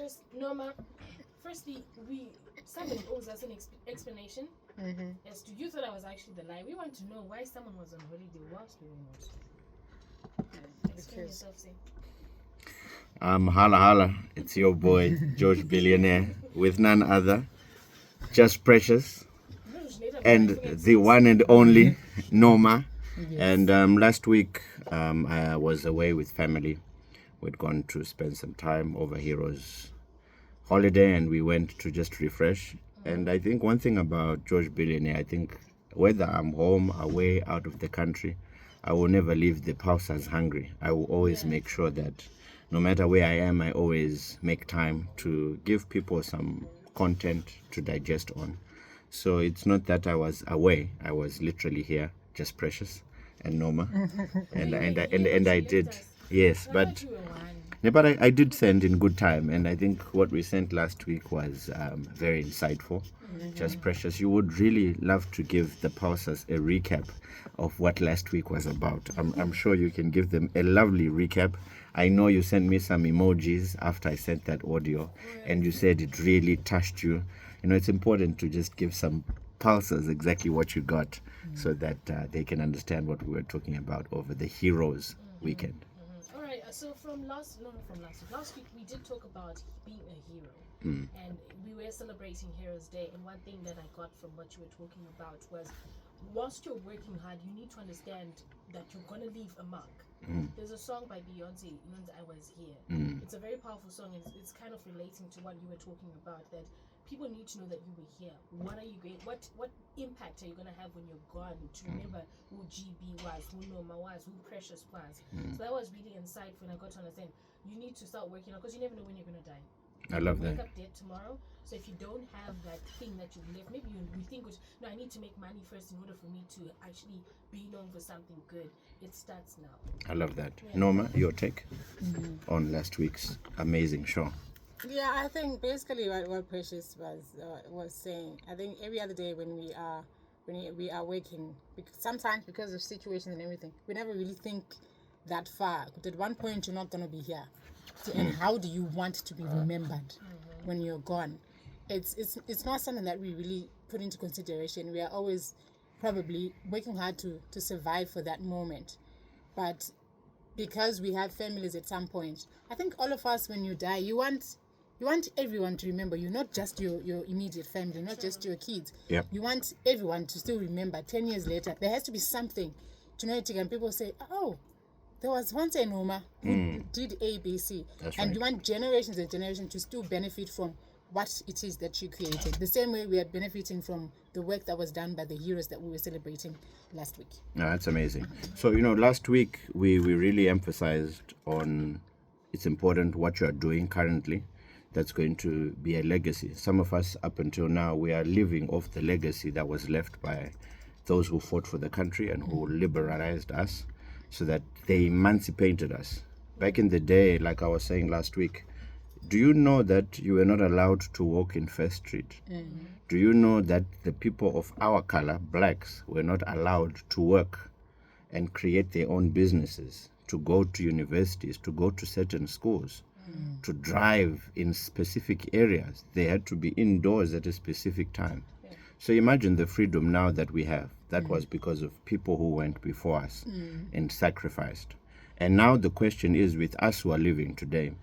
first, Norma, firstly, somebody owes us an explanation as to, you thought I was actually the lie. We want to know why someone was on holiday whilst we were not. Explain yourself, say. Holla. It's your boy, George Billionaire, with none other, Just Precious, and the one and only Norma. Yes. And last week, I was away with family. We'd gone to spend some time over Heroes holiday, and we went to just refresh. And I think one thing about George Billionaire, I think whether I'm home, away, out of the country, I will never leave the pulsars hungry. I will always make sure that no matter where I am, I always make time to give people some content to digest on. So it's not that I was away. I was literally here, Just Precious and Norma. and I did. Yes, but I did send in good time, and I think what we sent last week was very insightful. Just Precious, you would really love to give the pulsers a recap of what last week was about. I'm sure you can give them a lovely recap. I know you sent me some emojis after I sent that audio, and you said it really touched you. You know, it's important to just give some pulsers exactly what you got, so that they can understand what we were talking about over the Heroes weekend. All right. So last week we did talk about being a hero, and we were celebrating Heroes Day. And one thing that I got from what you were talking about was, whilst you're working hard, you need to understand that you're gonna leave a mark. There's a song by Beyonce, I Was Here. It's a very powerful song, and it's kind of relating to what you were talking about, that people need to know that you were here. What are you going? What impact are you going to have when you're gone? To remember who GB was, who Norma was, who Precious was. So that was really insightful, and I got to understand you need to start working on, because you never know when you're going to die. I love that. Wake up dead tomorrow. So if you don't have that thing that you've left, maybe you think, no, I need to make money first in order for me to actually be known for something good. It starts now. I love that. Yeah. Norma, your take on last week's amazing show. Yeah, I think basically what Precious was saying. I think every other day when we are working, sometimes because of situations and everything, we never really think that far. But at one point, you're not going to be here. And how do you want to be remembered when you're gone? It's not something that we really put into consideration. We are always probably working hard to survive for that moment. But because we have families at some point, I think all of us, when you die, you want everyone to remember you, not just your immediate family, not just your kids. Yep. You want everyone to still remember 10 years later. There has to be something genetic, and people say, oh, there was once a Norma who did ABC. That's and right. You want generations and generations to still benefit from what it is that you created. The same way we are benefiting from the work that was done by the heroes that we were celebrating last week. No, that's amazing. So, last week we really emphasized on it's important what you are doing currently. That's going to be a legacy. Some of us, up until now, we are living off the legacy that was left by those who fought for the country and who liberalized us, so that they emancipated us. Back in the day, like I was saying last week, do you know that you were not allowed to walk in First Street? Do you know that the people of our color, blacks, were not allowed to work and create their own businesses, to go to universities, to go to certain schools, to drive in specific areas? They had to be indoors at a specific time. So imagine the freedom now that we have. That was because of people who went before us and sacrificed. And now the question is with us who are living today,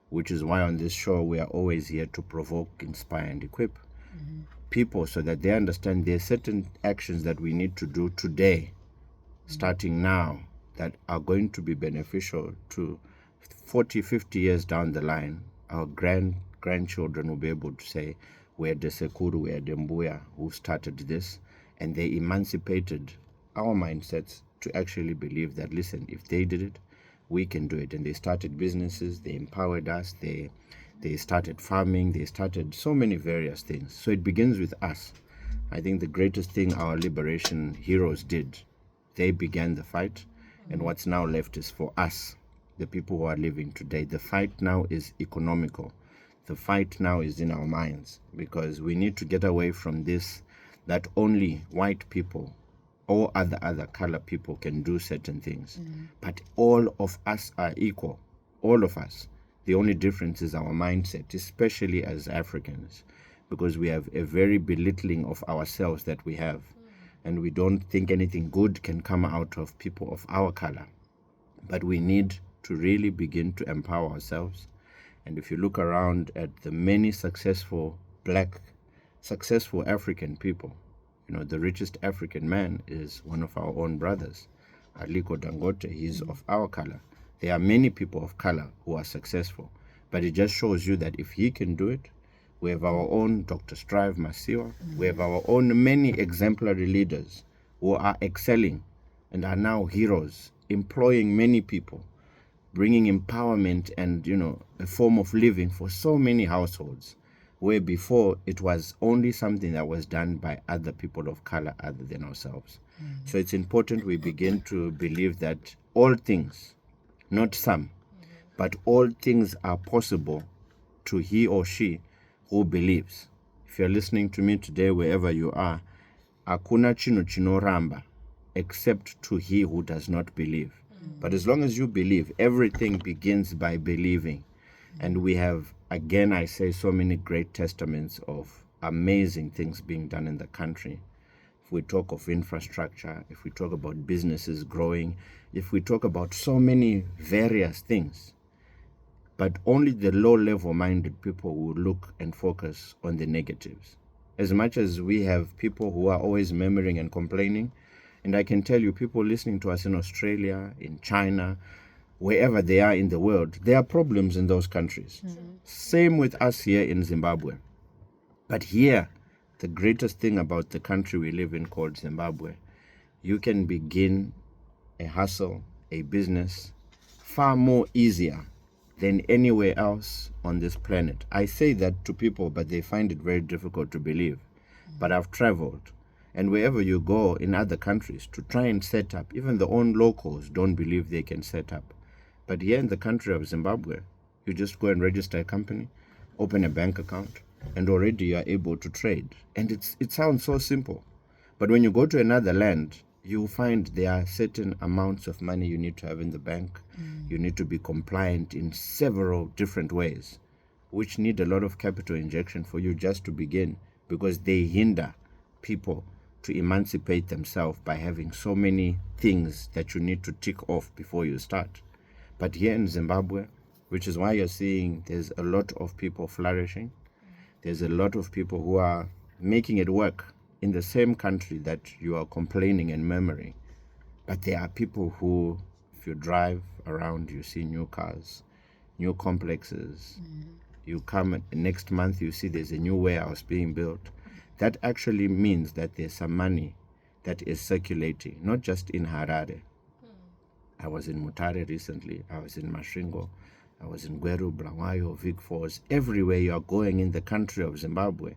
which is why on this show we are always here to provoke, inspire, and equip people, so that they understand there are certain actions that we need to do today, starting now, that are going to be beneficial to 40, 50 years down the line. Our grandchildren will be able to say, we're Desekuru, we're Dembuya, who started this, and they emancipated our mindsets to actually believe that, listen, if they did it, we can do it. And they started businesses, they empowered us, they started farming, they started so many various things. So it begins with us. I think the greatest thing our liberation heroes did, they began the fight, and what's now left is for us, the people who are living today. The fight now is economical. The fight now is in our minds, because we need to get away from this, that only white people or other color people can do certain things. But all of us are equal. All of us. The only difference is our mindset, especially as Africans, because we have a very belittling of ourselves that we have. And we don't think anything good can come out of people of our color. But we need to really begin to empower ourselves. And if you look around at the many successful African people, the richest African man is one of our own brothers, Aliko Dangote. He's of our color. There are many people of color who are successful, but it just shows you that if he can do it, we have our own Dr. Strive Masiwa. We have our own many exemplary leaders who are excelling and are now heroes, employing many people, bringing empowerment and, a form of living for so many households, where before it was only something that was done by other people of color other than ourselves. So it's important we begin to believe that all things, not some, but all things are possible to he or she who believes. If you're listening to me today, wherever you are, hakuna chino chinoramba except to he who does not believe. But as long as you believe, everything begins by believing. And we have, again, I say, so many great testaments of amazing things being done in the country. If we talk of infrastructure, if we talk about businesses growing, if we talk about so many various things, but only the low-level minded people will look and focus on the negatives. As much as we have people who are always murmuring and complaining, and I can tell you, people listening to us in Australia, in China, wherever they are in the world, there are problems in those countries. Same with us here in Zimbabwe. But here, the greatest thing about the country we live in called Zimbabwe, you can begin a hustle, a business, far more easier than anywhere else on this planet. I say that to people, but they find it very difficult to believe. But I've traveled, and wherever you go in other countries to try and set up, even the own locals don't believe they can set up. But here in the country of Zimbabwe, you just go and register a company, open a bank account, and already you are able to trade. And it sounds so simple. But when you go to another land, you find there are certain amounts of money you need to have in the bank. You need to be compliant in several different ways, which need a lot of capital injection for you just to begin, because they hinder people to emancipate themselves by having so many things that you need to tick off before you start. But here in Zimbabwe, which is why you're seeing there's a lot of people flourishing, there's a lot of people who are making it work in the same country that you are complaining and murmuring. But there are people who, if you drive around, you see new cars, new complexes. You come next month, you see there's a new warehouse being built. That actually means that there's some money that is circulating, not just in Harare. I was in Mutare recently. I was in Masvingo. I was in Gweru, Bulawayo, Vic Falls. Everywhere you are going in the country of Zimbabwe,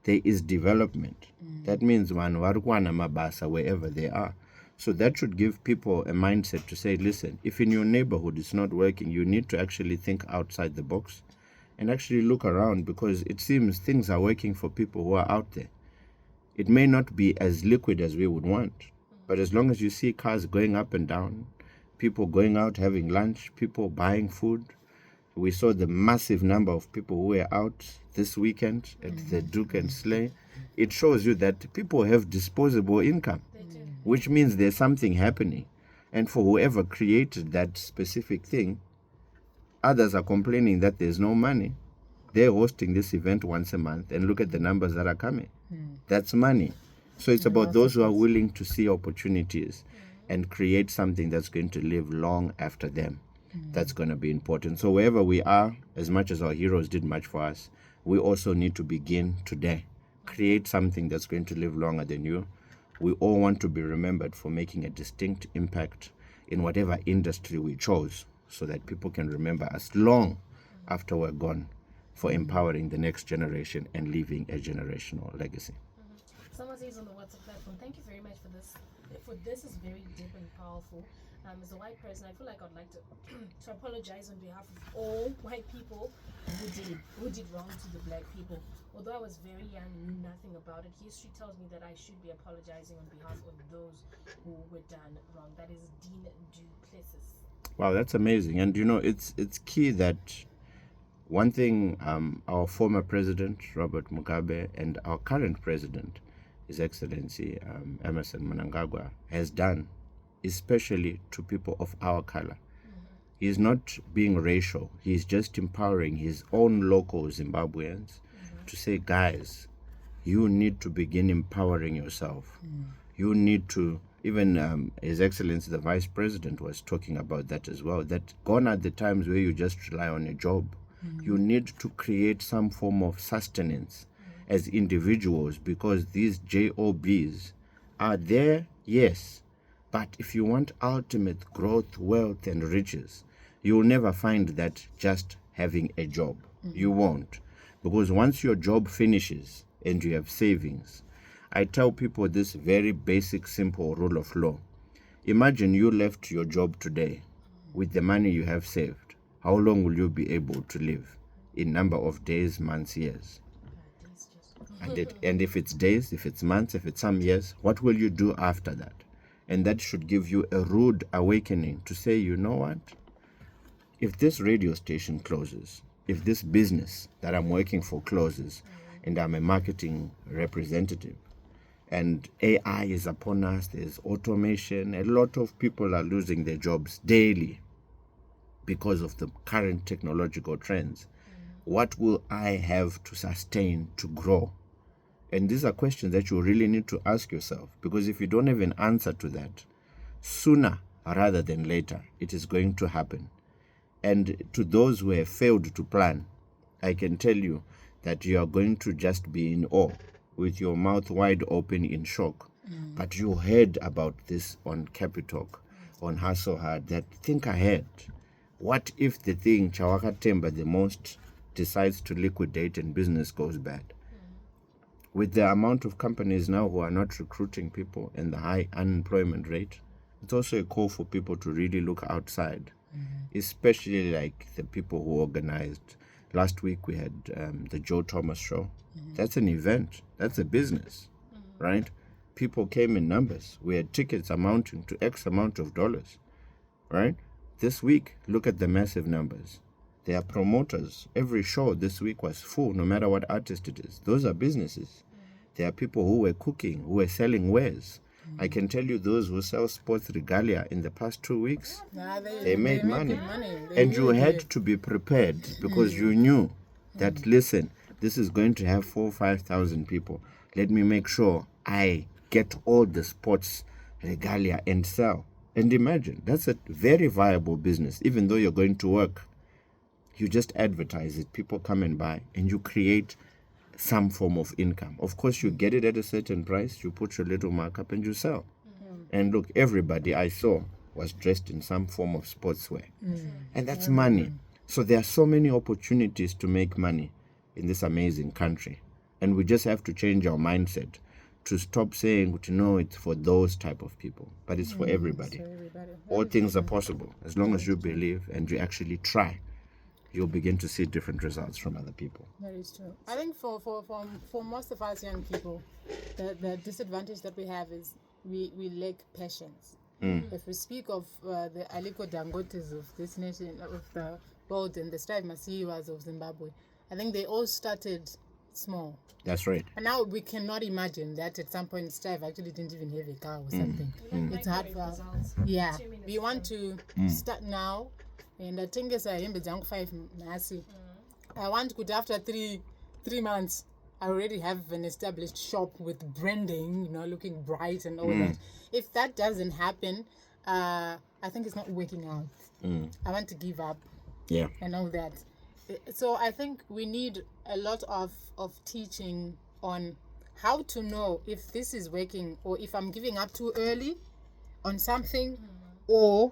there is development. That means warukwana mabasa wherever they are. So that should give people a mindset to say, listen, if in your neighborhood it's not working, you need to actually think outside the box and actually look around, because it seems things are working for people who are out there. It may not be as liquid as we would want, but as long as you see cars going up and down, people going out having lunch, people buying food. We saw the massive number of people who were out this weekend at the Duke and Slay. It shows you that people have disposable income, which means there's something happening. And for whoever created that specific thing, others are complaining that there's no money. They're hosting this event once a month, and look at the numbers that are coming. That's money. So it's about those who are willing to see opportunities and create something that's going to live long after them. That's going to be important. So wherever we are, as much as our heroes did much for us, we also need to begin today. Create something that's going to live longer than you. We all want to be remembered for making a distinct impact in whatever industry we chose, so that people can remember us long after we're gone, for empowering the next generation and leaving a generational legacy. Someone says on the WhatsApp platform, thank you very much for this. For this is very deep and powerful. As a white person, I feel like I'd like to to apologize on behalf of all white people who did wrong to the black people. Although I was very young, knew nothing about it, history tells me that I should be apologizing on behalf of those who were done wrong. That is Dean Du Plessis. Wow, that's amazing. And it's key that one thing our former president, Robert Mugabe, and our current president, His Excellency Emerson Mnangagwa, has done, especially to people of our color. He's not being racial. He's just empowering his own local Zimbabweans to say, guys, you need to begin empowering yourself. You need to, even His Excellency, the Vice President, was talking about that as well, that gone are the times where you just rely on a job. You need to create some form of sustenance as individuals, because these JOBs are there, yes, but if you want ultimate growth, wealth, and riches, you will never find that just having a job. You won't. Because once your job finishes and you have savings, I tell people this very basic, simple rule of law. Imagine you left your job today with the money you have saved. How long will you be able to live? In number of days, months, years? And if it's days, if it's months, if it's some years, what will you do after that? And that should give you a rude awakening to say, you know what? If this radio station closes, if this business that I'm working for closes, and I'm a marketing representative, and AI is upon us, there's automation, a lot of people are losing their jobs daily because of the current technological trends. What will I have to sustain, to grow? And these are questions that you really need to ask yourself, because if you don't have an answer to that, sooner rather than later, it is going to happen. And to those who have failed to plan, I can tell you that you are going to just be in awe, with your mouth wide open in shock. But you heard about this on Capitalk, on Hustle Hard, that think ahead. What if the thing Chawaka Temba the most decides to liquidate and business goes bad? With the amount of companies now who are not recruiting people and the high unemployment rate, it's also a call for people to really look outside, especially like the people who organized. Last week we had the Joe Thomas Show. That's an event. That's a business, right? People came in numbers. We had tickets amounting to X amount of dollars, right? This week, look at the massive numbers. There are promoters. Every show this week was full, no matter what artist it is. Those are businesses. There are people who were cooking, who were selling wares. I can tell you those who sell sports regalia in the past 2 weeks, they made money. And you had to be prepared, because you knew that, listen, this is going to have 4,000 or 5,000 people. Let me make sure I get all the sports regalia and sell. And imagine, that's a very viable business. Even though you're going to work, you just advertise it, people come and buy, and you create some form of income. Of course, you get it at a certain price, you put your little markup and you sell. And look, everybody I saw was dressed in some form of sportswear. And that's money. So there are so many opportunities to make money in this amazing country. And we just have to change our mindset to stop saying, no, it's for those type of people, but it's for everybody. All things are possible as long as you believe and you actually try. You'll begin to see different results from other people. That is true. I think for most of us young people, the disadvantage that we have is we lack patience. If we speak of the Aliko Dangotes of this nation, of the world, and the Strive Masiyiwas of Zimbabwe, I think they all started small. That's right. And now we cannot imagine that at some point Strive actually didn't even have a car or something. It's hard for us. Yeah. We want to start now. And I think it's a 5 nasi. I want to, after three months, I already have an established shop with branding, looking bright and all that. If that doesn't happen, I think it's not working out. I want to give up. Yeah. And all that. So I think we need a lot of teaching on how to know if this is working, or if I'm giving up too early on something, or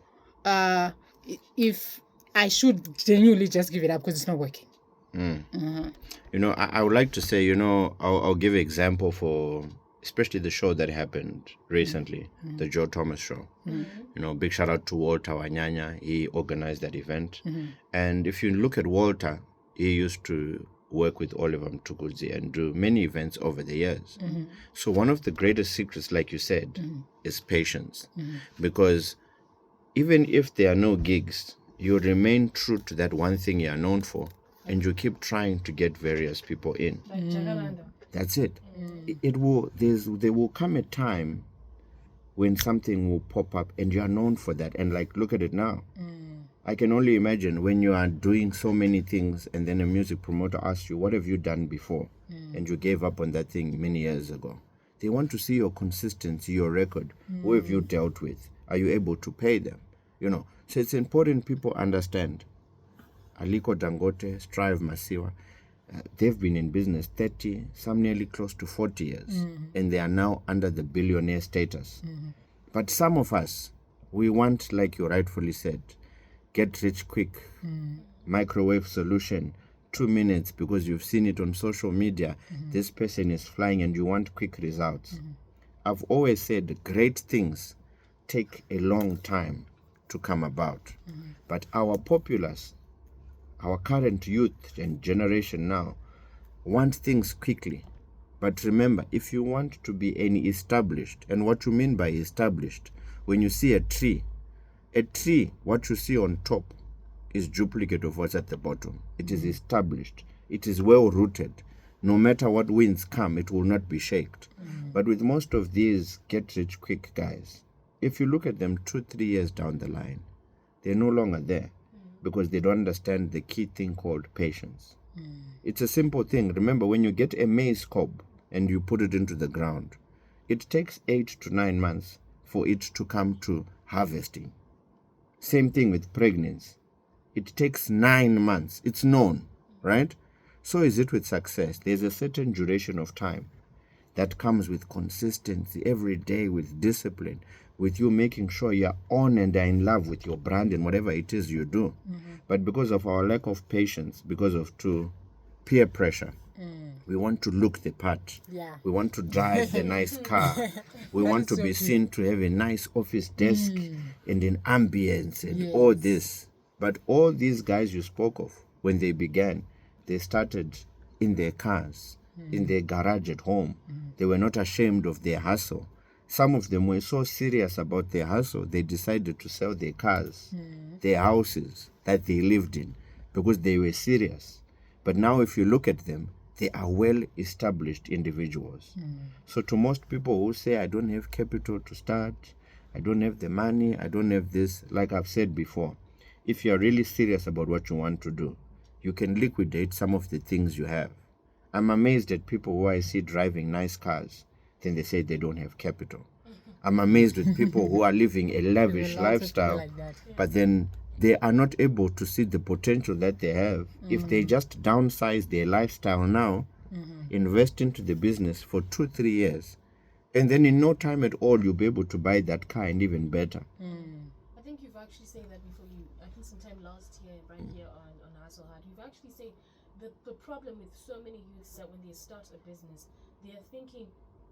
if I should genuinely just give it up because it's not working. I would like to say, I'll give an example for especially the show that happened recently, the Joe Thomas Show. Big shout out to Walter Wanyanya. He organized that event. And if you look at Walter, he used to work with Oliver Mtukudzi and do many events over the years. So one of the greatest secrets, like you said, is patience. Because even if there are no gigs, you remain true to that one thing you are known for, and you keep trying to get various people in. Like Jacaranda. That's it. There will come a time when something will pop up and you are known for that. And like, look at it now. I can only imagine when you are doing so many things and then a music promoter asks you, what have you done before? And you gave up on that thing many years ago. They want to see your consistency, your record. Who have you dealt with? Are you able to pay them? You know, so it's important people understand. Aliko Dangote, Strive Masiwa, they've been in business 30, some nearly close to 40 years, and they are now under the billionaire status. But some of us, we want, like you rightfully said, get rich quick, microwave solution, 2 minutes because you've seen it on social media. This person is flying and you want quick results. I've always said great things take a long time to come about. But our populace, our current youth and generation now, want things quickly. But remember, if you want to be any established, and what you mean by established, when you see a tree, what you see on top is duplicate of what's at the bottom. It is established. It is well rooted. No matter what winds come, it will not be shaken. But with most of these get-rich-quick guys, if you look at them 2-3 years down the line, they're no longer there because they don't understand the key thing called patience. It's a simple thing. Remember, when you get a maize cob and you put it into the ground, it takes 8 to 9 months for it to come to harvesting. Same thing with pregnancy. It takes 9 months. It's known, right? So is it with success. There's a certain duration of time that comes with consistency every day, with discipline, with you making sure you're on and are in love with your brand and whatever it is you do. But because of our lack of patience, because of peer pressure, we want to look the part. Yeah. We want to drive the nice car. We want to be seen to have a nice office desk and an ambience and all this. But all these guys you spoke of, when they began, they started in their cars, in their garage at home. They were not ashamed of their hustle. Some of them were so serious about their hustle, they decided to sell their cars, their houses that they lived in, because they were serious. But now if you look at them, they are well-established individuals. So to most people who say, I don't have capital to start, I don't have the money, I don't have this, like I've said before, if you're really serious about what you want to do, you can liquidate some of the things you have. I'm amazed at people who I see driving nice cars, then they say they don't have capital. I'm amazed with people who are living a lavish lifestyle, like that. but then they are not able to see the potential that they have. If they just downsize their lifestyle now, invest into the business for 2-3 years, and then in no time at all, you'll be able to buy that car and even better. I think you've actually said that before. I think sometime last year, right here on Hustle Hard, you've actually said that the problem with so many youths that when they start a business, they are thinking,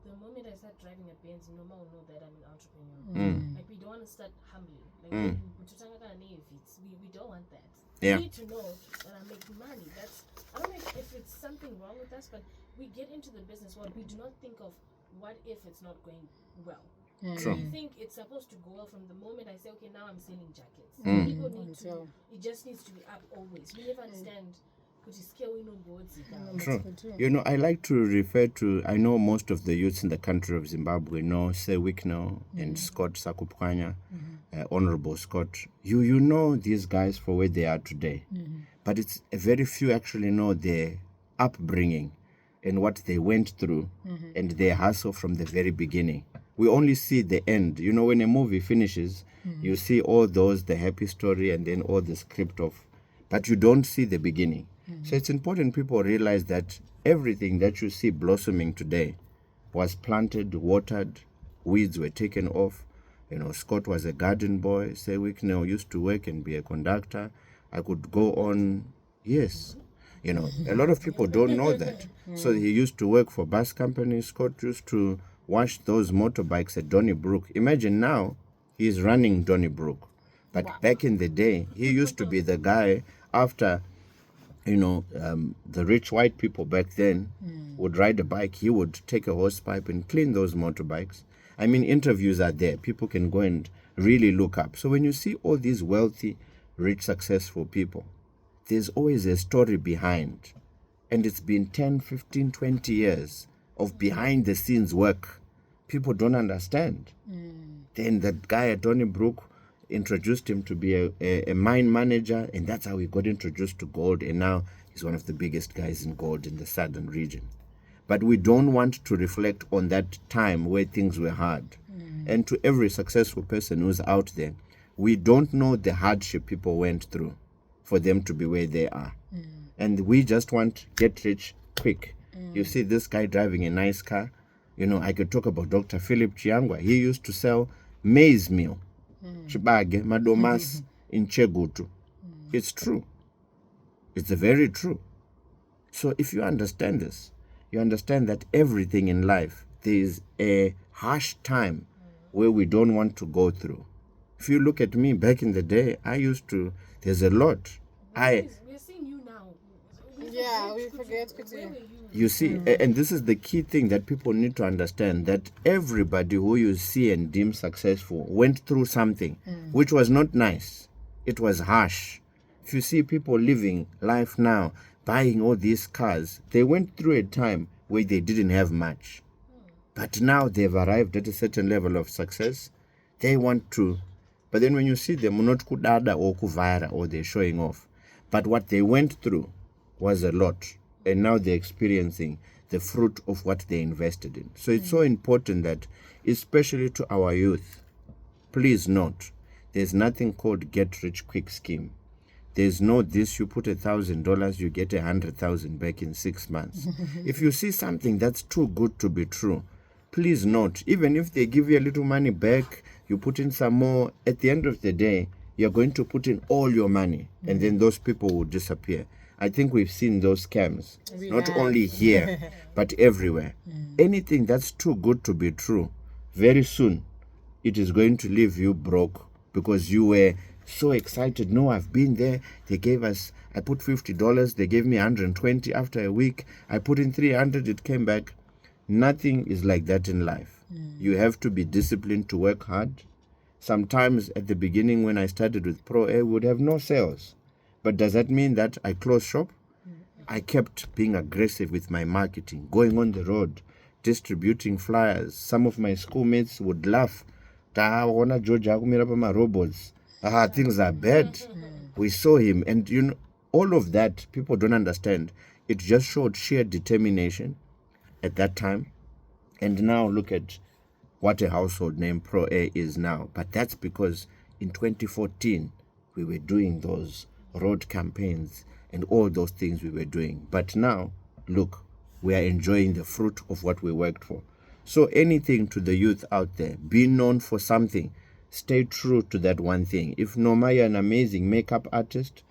the moment I start driving a Benz, no one will know that I'm an entrepreneur. Like, we don't want to start humbly. Like, we don't want that. Yeah. We need to know that I'm making money. I don't know if it's something wrong with us, but we get into the business world, we do not think of what if it's not going well. True. We think it's supposed to go well from the moment I say, okay, now I'm selling jackets. People need to, it just needs to be up always. We never understand. True. You know, I like to refer to, I know most of the youths in the country of Zimbabwe know Sewikno and Scott Sakupkanya, Honorable Scott. You know these guys for where they are today. But it's very few actually know their upbringing and what they went through and their hustle from the very beginning. We only see the end. You know, when a movie finishes, you see all those, the happy story and then all the script of, but you don't see the beginning. So it's important people realize that everything that you see blossoming today was planted, watered, weeds were taken off. You know, Scott was a garden boy. Sewikno used to work and be a conductor. I could go on. Yes. You know, a lot of people don't know that. So he used to work for bus companies. Scott used to wash those motorbikes at Donnybrook. Imagine now he's running Donnybrook. But back in the day, he used to be the guy after... You know, the rich white people back then would ride a bike. He would take a hose pipe and clean those motorbikes. I mean, interviews are there. People can go and really look up. So when you see all these wealthy, rich, successful people, there's always a story behind. And it's been 10, 15, 20 years of behind the scenes work. People don't understand. Then that guy at Donnybrook introduced him to be a mine manager, and that's how he got introduced to gold. And now he's one of the biggest guys in gold in the southern region. But we don't want to reflect on that time where things were hard. And to every successful person who's out there, we don't know the hardship people went through for them to be where they are. And we just want get rich quick. You see this guy driving a nice car. You know, I could talk about Dr. Philip Chiangwa. He used to sell maize meal, chibage, madomas in Chegutu. It's true. It's very true. So if you understand this, you understand that everything in life, there is a harsh time where we don't want to go through. If you look at me back in the day, there's a lot. We're seeing you now. Yeah, we forget. Where were you? You see, and this is the key thing that people need to understand, that everybody who you see and deem successful went through something which was not nice. It was harsh. If you see people living life now, buying all these cars, they went through a time where they didn't have much. But now they've arrived at a certain level of success. They want to. But then when you see them, not kudada or kuvara, or they're showing off. But what they went through was a lot. And now they're experiencing the fruit of what they invested in. So it's so important that, especially to our youth, please note, there's nothing called get rich quick scheme. There's no this, you put $1,000, you get 100,000 back in 6 months. If you see something that's too good to be true, please note, even if they give you a little money back, you put in some more, at the end of the day, you're going to put in all your money, and then those people will disappear. I think we've seen those scams, not only here, but everywhere. Anything that's too good to be true, very soon, it is going to leave you broke, because you were so excited. No, I've been there. They gave us, I put $50, they gave me 120 after a week. I put in 300, it came back. Nothing is like that in life. You have to be disciplined to work hard. Sometimes at the beginning when I started with Pro Air, we would have no sales. But does that mean that I closed shop? I kept being aggressive with my marketing, going on the road, distributing flyers. Some of my schoolmates would laugh. Robots. Things are bad. We saw him. And you know, all of that, people don't understand. It just showed sheer determination at that time. And now look at what a household name Pro Air is now. But that's because in 2014, we were doing those road campaigns and all those things we were doing. But now, look, we are enjoying the fruit of what we worked for. So anything to the youth out there, be known for something. Stay true to that one thing. If Noma, you're an amazing makeup artist,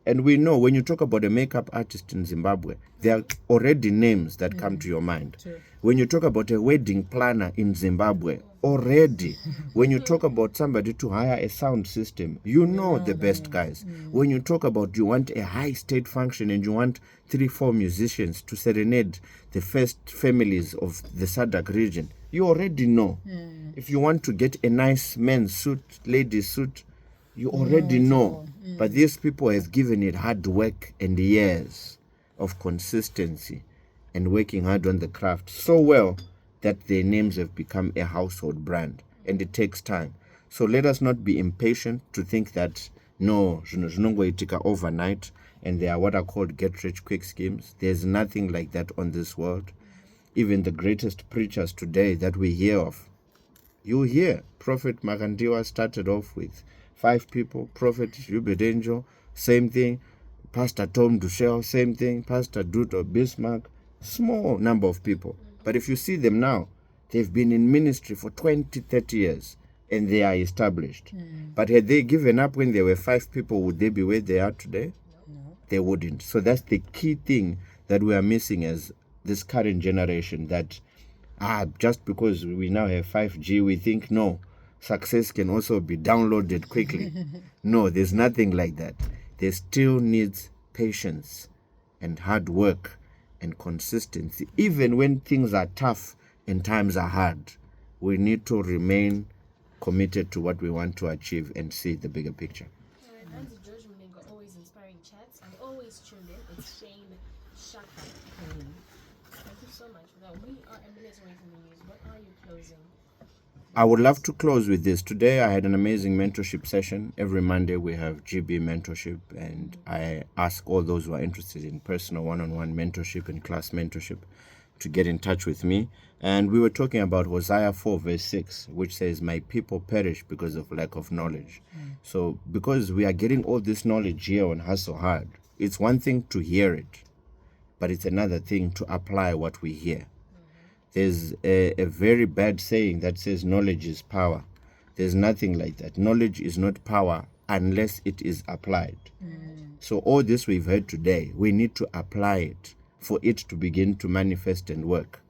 and we know when you talk about a makeup artist in Zimbabwe, there are already names that come to your mind. True. When you talk about a wedding planner in Zimbabwe, already. When you talk about somebody to hire a sound system, you know the best guys. When you talk about you want a high state function and you want 3-4 musicians to serenade the first families of the SADC region, you already know. If you want to get a nice men's suit, ladies' suit, you already know. But these people have given it hard work and years of consistency and working hard on the craft so well that their names have become a household brand, and it takes time. So let us not be impatient to think that no, zvinongoitika overnight and they are what are called get rich quick schemes. There's nothing like that on this world. Even the greatest preachers today that we hear of, you hear Prophet Makandiwa started off with 5 people, Prophet Hubert Angel, same thing, Pastor Tom Dushel, same thing, Pastor Duto Bismarck, small number of people. But if you see them now, they've been in ministry for 20, 30 years and they are established. But had they given up when there were 5 people, would they be where they are today? No. They wouldn't. So that's the key thing that we are missing as this current generation, that just because we now have 5G, we think, no, success can also be downloaded quickly. No, there's nothing like that. There still needs patience and hard work and consistency. Even when things are tough and times are hard, we need to remain committed to what we want to achieve and see the bigger picture. All right, Anzi George Mulingo, always inspiring chats and always so much for that. We are a minute away from the news. What are you closing? I would love to close with this. Today I had an amazing mentorship session. Every Monday we have GB mentorship, and I ask all those who are interested in personal one-on-one mentorship and class mentorship to get in touch with me. And we were talking about Hosea 4 verse 6, which says, my people perish because of lack of knowledge. So because we are getting all this knowledge here on Hustle Hard, it's one thing to hear it, but it's another thing to apply what we hear. There's a very bad saying that says knowledge is power. There's nothing like that. Knowledge is not power unless it is applied. So all this we've heard today, we need to apply it for it to begin to manifest and work.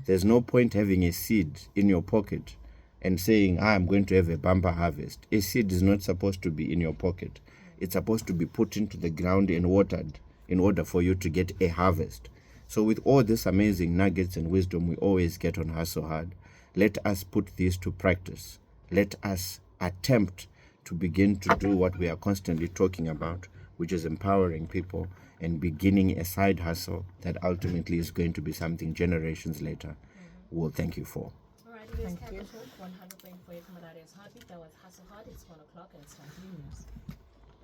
There's no point having a seed in your pocket and saying, I'm going to have a bumper harvest. A seed is not supposed to be in your pocket. It's supposed to be put into the ground and watered in order for you to get a harvest. So with all this amazing nuggets and wisdom we always get on Hustle Hard, let us put these to practice. Let us attempt to begin to do what we are constantly talking about, which is empowering people and beginning a side hustle that ultimately is going to be something generations later will thank you for. All right, it is Thank Capital you. Talk 100.4 from Heartbeat. That was Hustle Hard. It's 1 o'clock and it's time for the news.